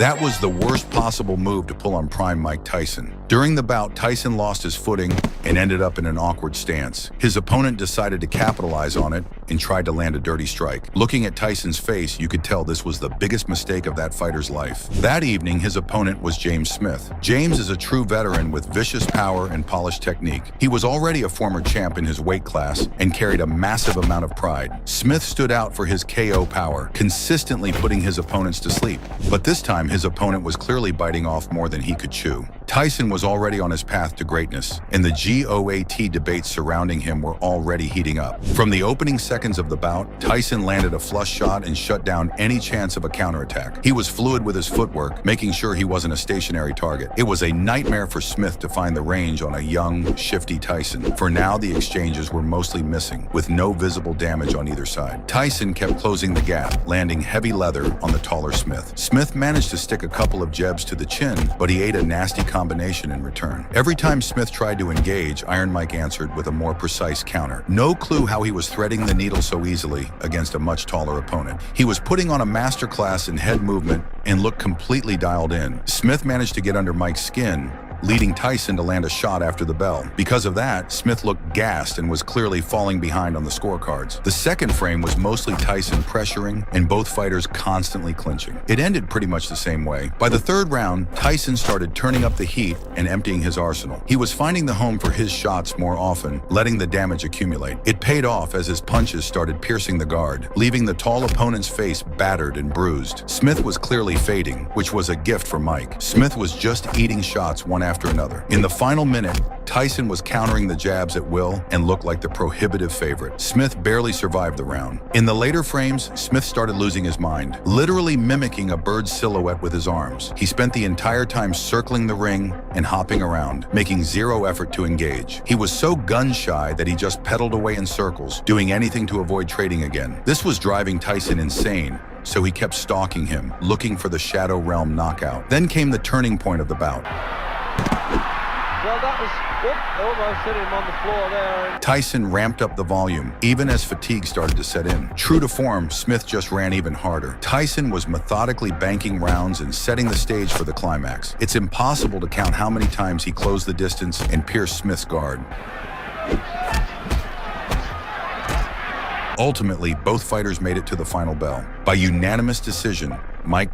That was the worst possible move to pull on prime Mike Tyson. During the bout, Tyson lost his footing and ended up in an awkward stance. His opponent decided to capitalize on it and tried to land a dirty strike. Looking at Tyson's face, you could tell this was the biggest mistake of that fighter's life. That evening, his opponent was James Smith. James is a true veteran with vicious power and polished technique. He was already a former champ in his weight class and carried a massive amount of pride. Smith stood out for his KO power, consistently putting his opponents to sleep. But this time, his opponent was clearly biting off more than he could chew. Tyson was already on his path to greatness, and the GOAT debates surrounding him were already heating up. From the opening seconds of the bout, Tyson landed a flush shot and shut down any chance of a counterattack. He was fluid with his footwork, making sure he wasn't a stationary target. It was a nightmare for Smith to find the range on a young, shifty Tyson. For now, the exchanges were mostly missing, with no visible damage on either side. Tyson kept closing the gap, landing heavy leather on the taller Smith. Smith managed to stick a couple of jabs to the chin, but he ate a nasty combination in return. Every time Smith tried to engage, Iron Mike answered with a more precise counter. No clue how he was threading the needle so easily against a much taller opponent. He was putting on a masterclass in head movement and looked completely dialed in. Smith managed to get under Mike's skin, leading Tyson to land a shot after the bell. Because of that, Smith looked gassed and was clearly falling behind on the scorecards. The second frame was mostly Tyson pressuring and both fighters constantly clinching. It ended pretty much the same way. By the third round, Tyson started turning up the heat and emptying his arsenal. He was finding the home for his shots more often, letting the damage accumulate. It paid off as his punches started piercing the guard, leaving the tall opponent's face battered and bruised. Smith was clearly fading, which was a gift for Mike. Smith was just eating shots one after another. In the final minute, Tyson was countering the jabs at will and looked like the prohibitive favorite. Smith barely survived the round. In the later frames, Smith started losing his mind, literally mimicking a bird's silhouette with his arms. He spent the entire time circling the ring and hopping around, making zero effort to engage. He was so gun-shy that he just pedaled away in circles, doing anything to avoid trading again. This was driving Tyson insane, so he kept stalking him, looking for the Shadow Realm knockout. Then came the turning point of the bout. Well, that was almost hit him on the floor there. Tyson ramped up the volume, even as fatigue started to set in. True to form, Smith just ran even harder. Tyson was methodically banking rounds and setting the stage for the climax. It's impossible to count how many times he closed the distance and pierced Smith's guard. Ultimately, both fighters made it to the final bell. By unanimous decision, Mike